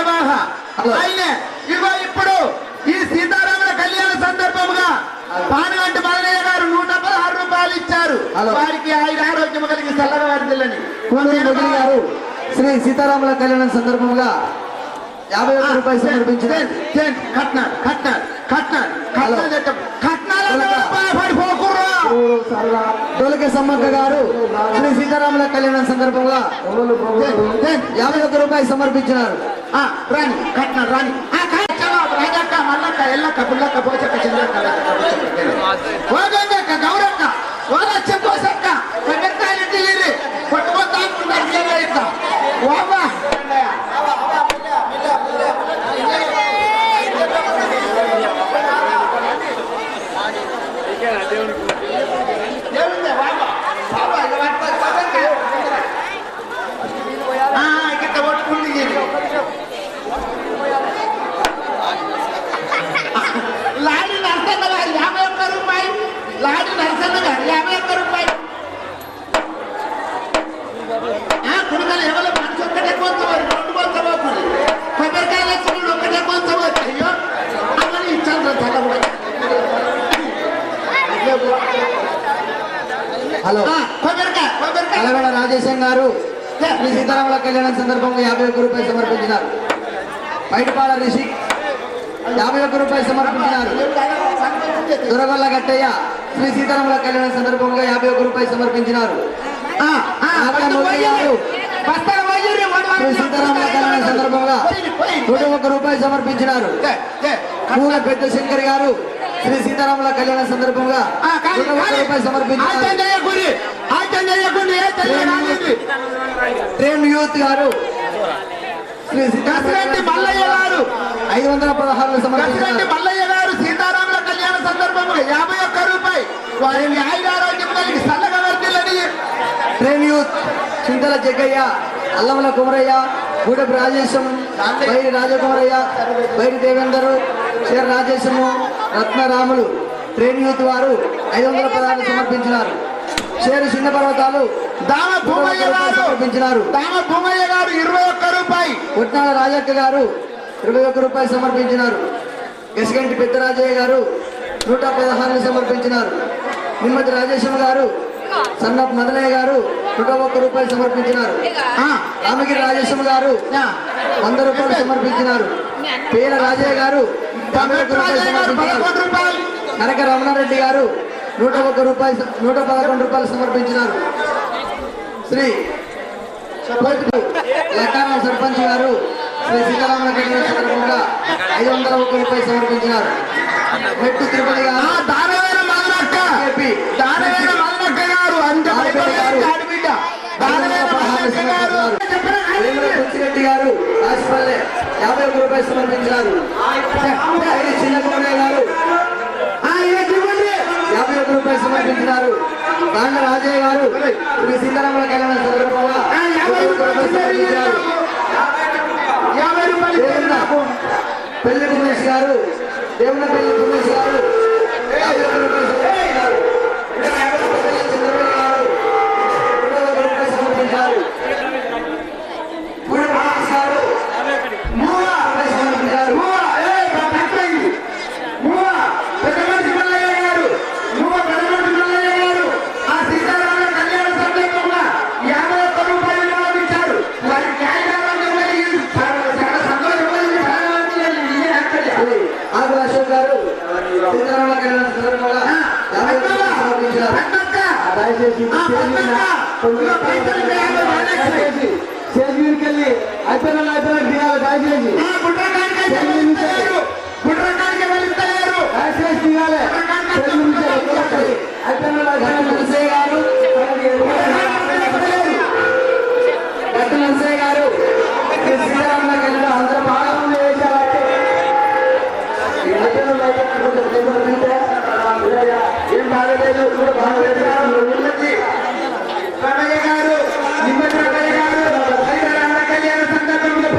ప్రవాహ అయినే ఇగో ఇప్పుడు ఈ సీతారాముల కళ్యాణ సందర్భముగా పానుగంటి మల్లయ్య గారు 116 రూపాయలు ఇచ్చారు. వారికి ఆరోగ్యం కలిగి చల్లగా వర్ధిల్లని గారు శ్రీ సీతారాముల కళ్యాణం సందర్భంగా 51 రూపాయలు సమర్పించిన డోలకే సమ్మక్క గారు శ్రీ సీతారాముల కళ్యాణం సందర్భంగా 51 రూపాయలు సమర్పించినారు. రాని కట్నాలు రాని రాజక్క మల్లక్క ఎల్లక్క పుల్లక్క పోచక్క చంద్రక్క ఓగక్క గౌరక్క ఓదచ్చ పోసక్క కొట్టకాయలు కొట్టుకోతా ఇట్లా వాబా లాడి నరసన్న గారు 51 రూపాయలు. లాడి నరసన్న గారు 51 రూపాయలు. కుడుకలు ఎవరు మనసు ఒక్కటే కొంతవారు 2 కొంతపోతుంది. కొబ్బరికాయలు చూడు ఒక్కటే కొంతపోతుంది. అయ్యో అమ్మని ఇచ్చాను తల కూడా. హలో కొబ్బరికాయ అలగడ రాజేశం గారు శ్రీ సీతారాముల కళ్యాణం సందర్భంగా 51 రూపాయలు సమర్పించినారు. బయటపాల రిషి 51 రూపాయలు సమర్పించినారు. దొరగొల్ల గట్టయ్య శ్రీ సీతారాముల కళ్యాణం సందర్భంగా 51 రూపాయలు సమర్పించినారు. శ్రీ సీతారాముల కళ్యాణం సందర్భంగా 101 రూపాయలు సమర్పించినారు. పూల పెద్ద శంకర్ గారు శ్రీ సీతారాముల కళ్యాణం సందర్భంగా 101 రూపాయలు సమర్పించినారు. ట్రైన్ యూత్ గారు శ్రీ మల్లయ్య గారు 516 సమర్పించారు. మల్లయ్య గారు సీతారాముల కళ్యాణ సందర్భంగా 51 రూపాయలు. వారిని ఆరోగ్యం కలిగి చల్లగా వర్ధిల్లని. ట్రైన్ యూత్ చింతల Jaggayya, అల్లమల Kumaraiah, Gudapu Rajesham, Bairi Rajakumaraiah, Bairi దేవేందరు, share రాజేశము, రత్నరాములు train youth వారు 516 సమర్పించినారు. షేరు చిన్న పర్వతాలు దామ భూమయ్య గారు సమర్పించినారు. దామ భూమయ్య గారు 21 రూపాయలు. కొట్నాల రాజక్క గారు 21 రూపాయలు సమర్పించినారు. గసిగంటి పెద్దరాజయ్య గారు 116 సమర్పించినారు. నిమ్మతి రాజేశం గారు, సన్నప్ మదనయ్య గారు 101 రూపాయలు సమర్పించినారు. రామగిరి రాజేశం గారు 100 రూపాయలు సమర్పించినారు. పేల రాజయ్య గారు 101 రూపాయలు సమర్పించినారు. కనక రమణారెడ్డి గారు 111 రూపాయలు సమర్పించినారు. శ్రీ లక్కారావు సర్పంచ్ గారు శ్రీ సీతారాముల కళ్యాణ సందర్భంగా 501 రూపాయలు సమర్పించినారు. మెట్టు తిరుపతి గారు రెడ్డి గారు రాజపల్లె 51 రూపాయలు సమర్పించినారు. చిన్నకుమరయ్య గారు 51 రూపాయలు సమర్పించినారు. దాండ రాజయ్య గారు శ్రీ సీతారాముల కళ్యాణ సందర్భంగా 51 రూపాయలు సమర్పించారు. పెళ్లి కుమేష్ గారు, దేవున పెళ్లి కుమేష్ గారు 51 రూపాయలు సమర్పించారు. సమర్పించారు. చేసికెళ్ళి అయిపోయిన గారు అందరూ బాగా ఏం బాగలేదు కూడా బాగలేదు. రమయ్య గారు నిమ్మటి రమయ్య గారు కళ్యాణ సందర్భంలో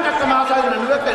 చక్క మాసాగిన నువ్వెక్క